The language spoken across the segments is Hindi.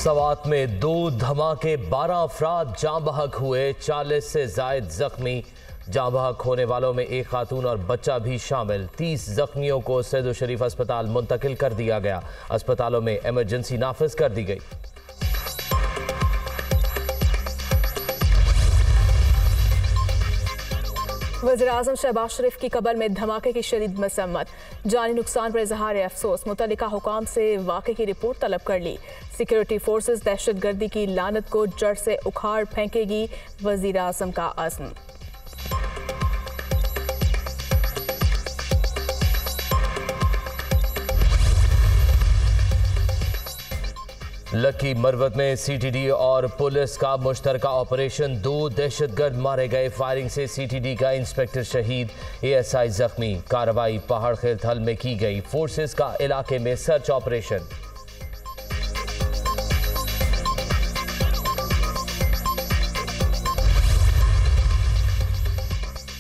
सवात में 2 धमाके, 12 अफराद जाँ बहक हुए, 40 से जायद जख्मी। जाँ बहक होने वालों में एक खातून और बच्चा भी शामिल। 30 जख्मियों को सैयद शरीफ अस्पताल मुंतकिल कर दिया गया। अस्पतालों में इमरजेंसी नाफिज कर दी गई। वज़ीर-ए-आज़म शहबाज शरीफ की कब्र में धमाके की शदीद मसम्मत। जानी नुकसान पर इजहार अफसोस। मुतल्लिका हुकाम से वाक़े की रिपोर्ट तलब कर ली। सिक्योरिटी फोर्सेस दहशतगर्दी की लानत को जड़ से उखाड़ फेंकेगी, वज़ीर-ए-आज़म का अज़्म। लकी मरवत में सीटीडी और पुलिस का मुश्तरका ऑपरेशन, 2 दहशतगर्द मारे गए। फायरिंग से सीटीडी का इंस्पेक्टर शहीद, एएसआई जख्मी। कार्रवाई पहाड़ खेल थल में की गई। फोर्सेस का इलाके में search operation.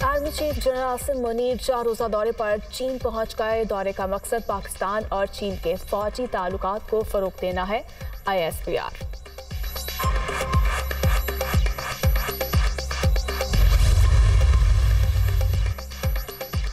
Army chief general Asim Munir 4 रोज़ा दौरे पर चीन पहुंच गए। दौरे का मकसद पाकिस्तान और चीन के फौजी ताल्लुकात को फरोग देना है। ISPR।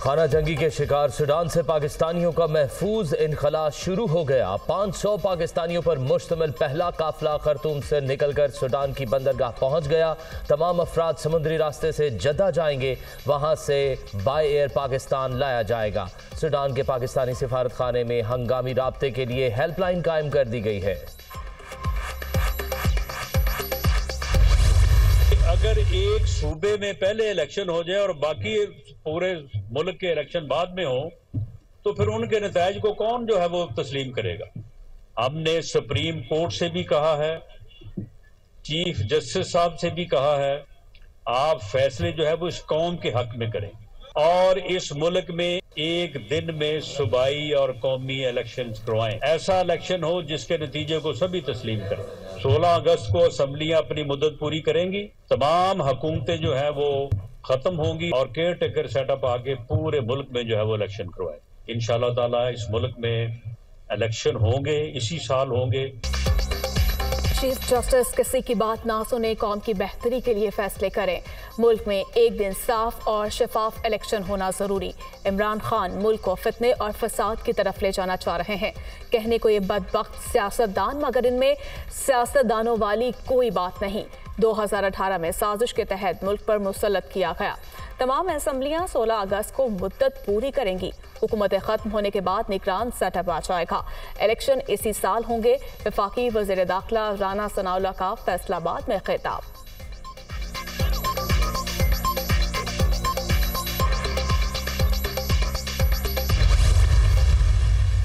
खाना जंगी के शिकार सूडान से पाकिस्तानियों का महफूज इनखला शुरू हो गया। 500 पाकिस्तानियों पर मुश्तमिल पहला काफिला खर्तूम से निकलकर सूडान की बंदरगाह पहुंच गया। तमाम अफराद समुद्री रास्ते से जद्दा जाएंगे, वहां से बाय एयर पाकिस्तान लाया जाएगा। सूडान के पाकिस्तानी सिफारत खाने में हंगामी राब्ते के लिए हेल्पलाइन कायम कर दी गई है। अगर एक सूबे में पहले इलेक्शन हो जाए और बाकी पूरे मुल्क के इलेक्शन बाद में हो, तो फिर उनके नतायज को कौन जो है वो तस्लीम करेगा। हमने सुप्रीम कोर्ट से भी कहा है, चीफ जस्टिस साहब से भी कहा है, आप फैसले जो है वो इस कौम के हक में करें और इस मुल्क में एक दिन में सूबाई और कौमी इलेक्शन करवाएं। ऐसा इलेक्शन हो जिसके नतीजे को सभी तस्लीम करें। 16 अगस्त को असम्बलियां अपनी मुद्दत पूरी करेंगी, तमाम हुकूमतें जो है वो खत्म होंगी और केयर टेकर सेटअप आके पूरे मुल्क में जो है वो इलेक्शन करवाए। इंशाअल्लाह ताला इस मुल्क में इलेक्शन होंगे, इसी साल होंगे। चीफ जस्टिस किसी की बात ना सुने, कौम की बेहतरी के लिए फैसले करें। मुल्क में एक दिन साफ और शफाफ इलेक्शन होना जरूरी। इमरान खान मुल्क को फितने और फसाद की तरफ ले जाना चाह रहे हैं। कहने को ये बदबख्त सियासतदान, मगर इनमें सियासतदानों वाली कोई बात नहीं। 2018 में साजिश के तहत मुल्क पर मुसल्लत किया गया। तमाम असम्बलियां 16 अगस्त को मुद्दत पूरी करेंगी। हुकूमत खत्म होने के बाद निगरान सेटअप आ जाएगा। इलेक्शन इसी साल होंगे। वफाकी वज़ीर दाखिला राना सनाउल्लाह का फैसलाबाद में खिताब।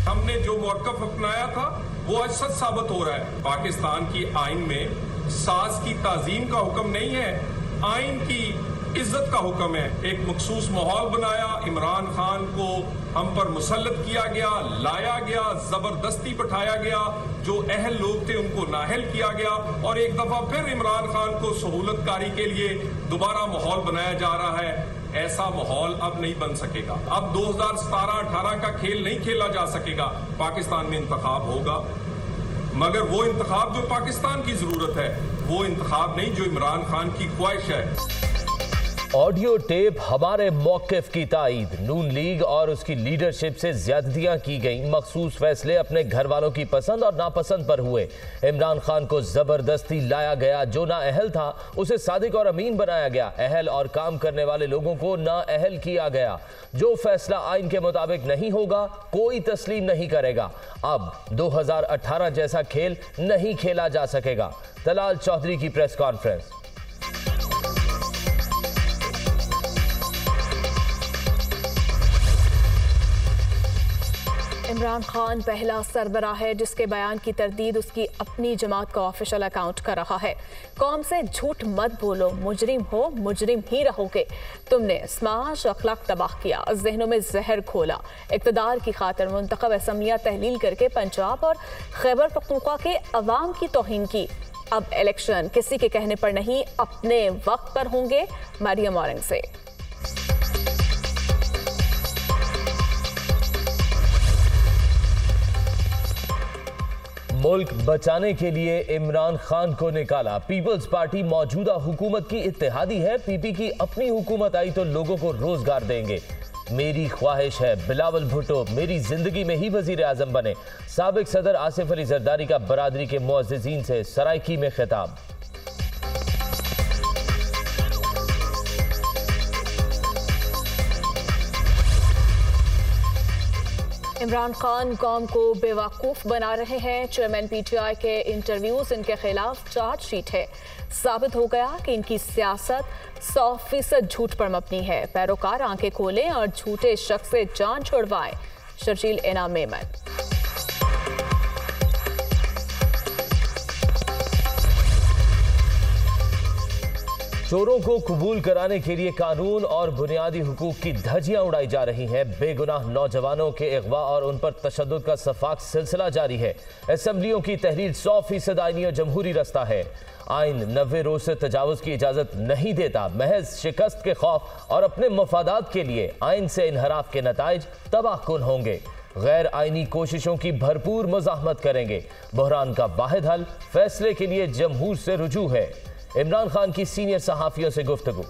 हमने जो मौक़िफ़ अपनाया था वो आज सच साबित हो रहा है। पाकिस्तान की आइन में सास की ताज़ीम का हुक्म नहीं है, आइन की इज्जत का हुक्म है। एक मखसूस माहौल बनाया, इमरान खान को हम पर मुसल्लत किया गया, लाया गया, जबरदस्ती बैठाया गया, जो अहल लोग थे उनको नाअहल किया गया और एक दफा फिर इमरान खान को सहूलतकारी के लिए दोबारा माहौल बनाया जा रहा है। ऐसा माहौल अब नहीं बन सकेगा। अब 2017-18 का खेल नहीं खेला जा सकेगा। पाकिस्तान में इंतखाब होगा, मगर वो इंतखाब जो पाकिस्तान की जरूरत है, वो इंतखाब नहीं जो इमरान खान की ख्वाहिश है। ऑडियो टेप हमारे मौक़िफ़ की ताईद। नून लीग और उसकी लीडरशिप से ज्यादतियां की गई। मखसूस फैसले अपने घर वालों की पसंद और नापसंद पर हुए। इमरान खान को जबरदस्ती लाया गया। जो ना अहल था उसे सादिक और अमीन बनाया गया। अहल और काम करने वाले लोगों को ना अहल किया गया। जो फैसला आइन के मुताबिक नहीं होगा कोई तस्लीम नहीं करेगा। अब 2018 जैसा खेल नहीं खेला जा सकेगा। तलाल चौधरी की प्रेस कॉन्फ्रेंस। इमरान खान पहला सरबराह है जिसके बयान की तरदीद उसकी अपनी जमात का ऑफिशियल अकाउंट कर रहा है। कौम से झूठ मत बोलो, मुजरिम हो मुजरिम ही रहोगे। तुमने समाज अखलाक तबाह किया, जहनों में जहर खोला, इक़्तिदार की खातिर मुंतखब असम्बलियाँ तहलील करके पंजाब और खैबर पख्तूनख्वा के अवाम की तौहीन की। अब इलेक्शन किसी के कहने पर नहीं, अपने वक्त पर होंगे। मरियम औरंग से। मुल्क बचाने के लिए इमरान खान को निकाला। पीपल्स पार्टी मौजूदा हुकूमत की इत्तेहादी है। पीपी की अपनी हुकूमत आई तो लोगों को रोजगार देंगे। मेरी ख्वाहिश है बिलावल भुट्टो मेरी जिंदगी में ही वजीर आजम बने। साबिक सदर आसिफ अली जरदारी का बरादरी के मुअज्जिजीन से सराइकी में खिताब। इमरान खान कौम को बेवकूफ बना रहे हैं। चेयरमैन पीटीआई के इंटरव्यूज इनके खिलाफ चार्जशीट है। साबित हो गया कि इनकी सियासत 100% झूठ पर मबनी है। पैरोकार आंखें खोलें और झूठे शख्स से जान छुड़वाएं। शर्जील इनाम मेमन। चोरों को कबूल कराने के लिए कानून और बुनियादी हुकूक की धज्जियां उड़ाई जा रही हैं। बेगुनाह नौजवानों के अगवा और उन पर तशद्दुद का सफाक सिलसिला जारी है। असेंबलियों की तहरीर 100% आईनी और जमहूरी रास्ता है। आइन 90 रोज से तजावुज की इजाजत नहीं देता। महज शिकस्त के खौफ और अपने मफादात के लिए आइन से इनहराफ के नताइज तबाहकुन होंगे। गैर आइनी कोशिशों की भरपूर मुज़ाहमत करेंगे। बहरान का वाहिद हल फैसले के लिए जमहूर से रुजू है। इमरान खान की सीनियर सहाफियों से गुफ्तगू।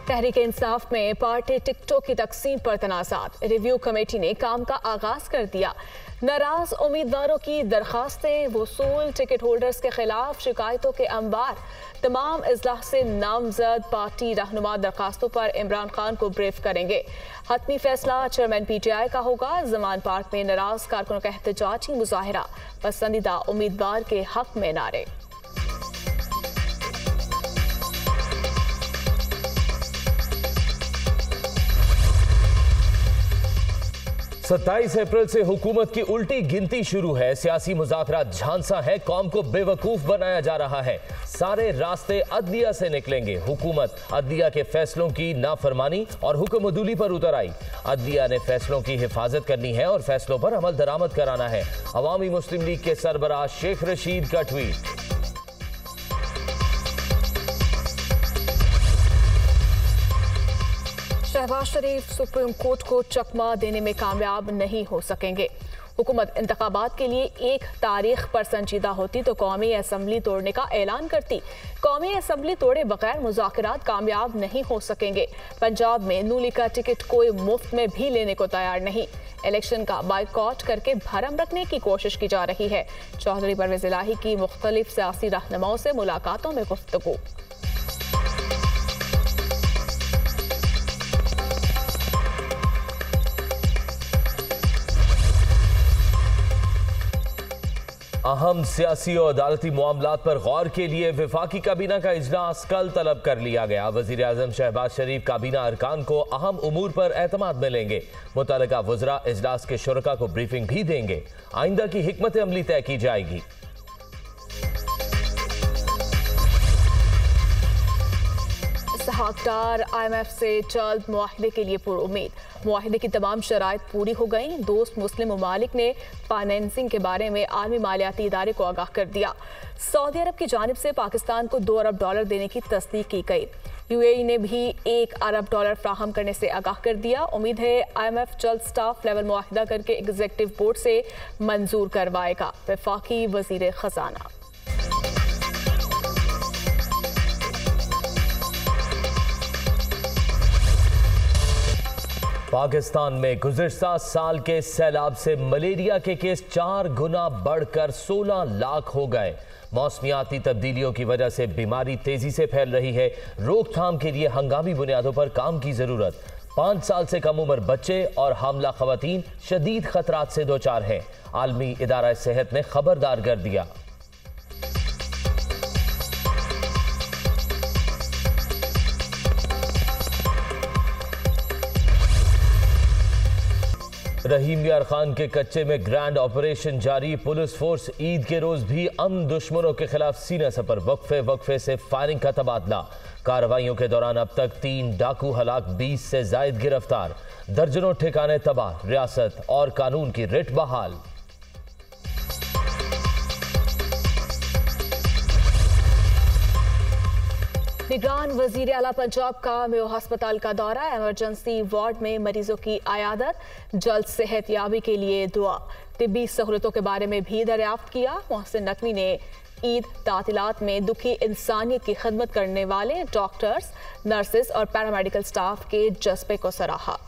तहरीक इंसाफ में पार्टी टिकटों की तकसीम पर तनाज़ात। रिव्यू कमेटी ने काम का आगाज कर दिया। नाराज उम्मीदवारों की दरखास्तें वसूल। टिकट होल्डर्स के खिलाफ शिकायतों के अंबार। तमाम इजलास से नामजद पार्टी रहनुमा दरखास्तों पर इमरान खान को ब्रीफ करेंगे। हतमी फैसला चेयरमैन पीटीआई का होगा। जमान पार्क में नाराज कारकुनों का एहतजाजी मुजाहिरा। पसंदीदा उम्मीदवार के हक में नारे। 27 अप्रैल से हुकूमत की उल्टी गिनती शुरू है। सियासी मुज़ाकरात झांसा है। कौम को बेवकूफ बनाया जा रहा है। सारे रास्ते अदलिया से निकलेंगे। हुकूमत अदलिया के फैसलों की नाफरमानी और हुक्म अदूली पर उतर आई। अदलिया ने फैसलों की हिफाजत करनी है और फैसलों पर अमल दरामद कराना है। अवामी मुस्लिम लीग के सरबराह शेख रशीद का ट्वीट। शहबाज शरीफ सुप्रीम कोर्ट को चकमा देने में कामयाब नहीं हो सकेंगे। हुकूमत इंतखाबात के लिए एक तारीख पर संजीदा होती तो कौमी असम्बली तोड़ने का ऐलान करती। कौमी असम्बली तोड़े बगैर मुज़ाकरात कामयाब नहीं हो सकेंगे। पंजाब में नूली का टिकट कोई मुफ्त में भी लेने को तैयार नहीं। इलेक्शन का बाइकॉट करके भरम रखने की कोशिश की जा रही है। चौधरी परवेज इलाही की मुख्तलिफ सियासी रहनुमाओं से मुलाकातों में गुफ्तगू। अहम सियासी और अदालती मामलात पर गौर के लिए वफाकी काबीना का इजलास कल तलब कर लिया गया। वजीर आजम शहबाज शरीफ काबीना अरकान को अहम उमूर पर एतमाद में लेंगे। मुतल्लिका वज़रा इजलास के शुरका को ब्रीफिंग भी देंगे। आइंदा की हिकमत अमली तय की जाएगी। इसहाक IMF से जल्द मुआहिदे के लिए पुरुम्मीद। मुआहिदे की तमाम शराइत पूरी हो गई। दोस्त मुस्लिम ममालिक ने फाइनेंसिंग के बारे में आलमी मालियाती इदारे को आगाह कर दिया। सऊदी अरब की जानिब से पाकिस्तान को $2 अरब देने की तस्दीक की गई। UAE ने भी $1 अरब फ्राहम करने से आगाह कर दिया। उम्मीद है IMF जल्द स्टाफ लेवल मुआहिदा करके एग्जीक्यूटिव बोर्ड से मंजूर करवाएगा। वफाकी वजीर खजाना। पाकिस्तान में गुज़िश्ता साल के सैलाब से मलेरिया के केस 4 गुना बढ़कर 16 लाख हो गए। मौसमियाती तब्दीलियों की वजह से बीमारी तेजी से फैल रही है। रोकथाम के लिए हंगामी बुनियादों पर काम की जरूरत। 5 साल से कम उम्र बच्चे और हामला खवातीन शदीद खतरात से दो चार हैं। आलमी इदारा सेहत ने खबरदार कर दिया। रहीम यार खान के कच्चे में ग्रैंड ऑपरेशन जारी। पुलिस फोर्स ईद के रोज भी अमन दुश्मनों के खिलाफ सीना सपर वक्फे से फायरिंग का तबादला। कार्रवाइयों के दौरान अब तक 3 डाकू हलाक, 20 से जायद गिरफ्तार, दर्जनों ठिकाने तबाह। रियासत और कानून की रिट बहाल। निगरान वजीर आला पंजाब का मेयो हस्पताल का दौरा, इमरजेंसी वार्ड में मरीजों की आयादत, जल्द सेहत याबी के लिए दुआ। तिब्बी सहूलतों के बारे में भी दरियाफ्त किया। मोहसिन नकवी ने ईद तातिलात में दुखी इंसानियत की खिदमत करने वाले डॉक्टर्स, नर्सेज और पैरामेडिकल स्टाफ के जज्बे को सराहा।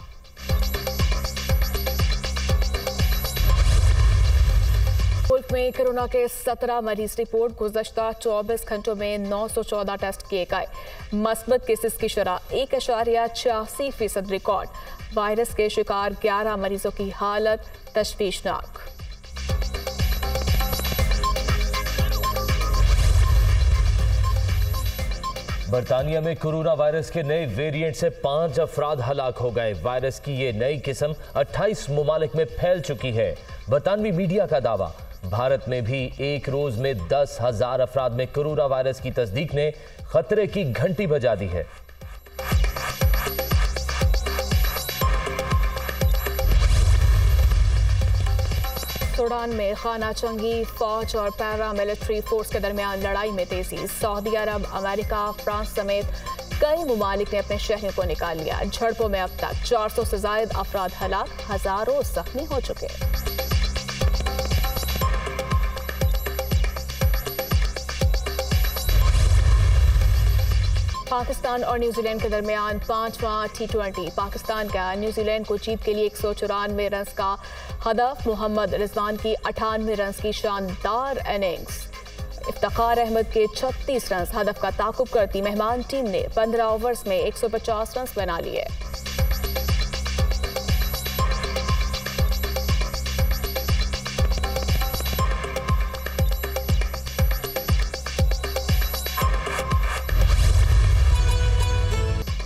मुल्क में कोरोना के 17 मरीज रिपोर्ट, गुज़श्ता 24 घंटों में 914 टेस्ट किए गए। मस्बत केसेस की शरह 1.86% रिकॉर्ड। वायरस के शिकार 11 मरीजों की हालत तशवीशनाक। बरतानिया में कोरोना वायरस के नए वेरिएंट से 5 अफराद हलाक हो गए। वायरस की ये नई किस्म 28 ममालिक में फैल चुकी है। बरतानवी मीडिया का दावा, भारत में भी एक रोज में 10,000 अफराद में कोरोना वायरस की तस्दीक ने खतरे की घंटी बजा दी है। सूडान में खाना जंगी फौज और पैरामिलिट्री फोर्स के दरमियान लड़ाई में तेजी। सऊदी अरब, अमेरिका, फ्रांस समेत कई ममालिक ने अपने शहरों को निकाल लिया। झड़पों में अब तक 400 से ज्यादा अफराद हलाक, हजारों जख्मी हो चुके। पाकिस्तान और न्यूजीलैंड के दरमियान 5वां T20। पाकिस्तान का न्यूजीलैंड को जीत के लिए 194 रन का हदफ। मोहम्मद रिजवान की 98 रन की शानदार इनिंग्स। इफ्तिखार अहमद के 36 रन हदफ का ताकुब करती मेहमान टीम ने 15 ओवर्स में 150 रन बना लिए।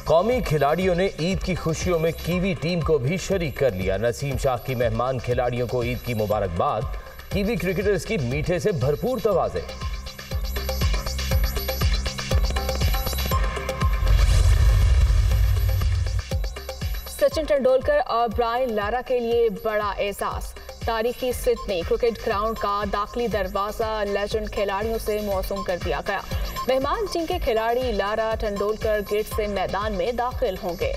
कौमी खिलाड़ियों ने ईद की खुशियों में कीवी टीम को भी शरीक कर लिया। नसीम शाह की मेहमान खिलाड़ियों को ईद की मुबारकबाद। कीवी क्रिकेटर्स की मीठे से भरपूर तवाज़े। सचिन तेंदुलकर और ब्रायन लारा के लिए बड़ा एहसास। तारीखी सिडनी क्रिकेट ग्राउंड का दाखिली दरवाजा लेजेंड खिलाड़ियों से मौसूम कर दिया गया। मेहमान टीम के खिलाड़ी लारा तेंदुलकर गेट से मैदान में दाखिल होंगे।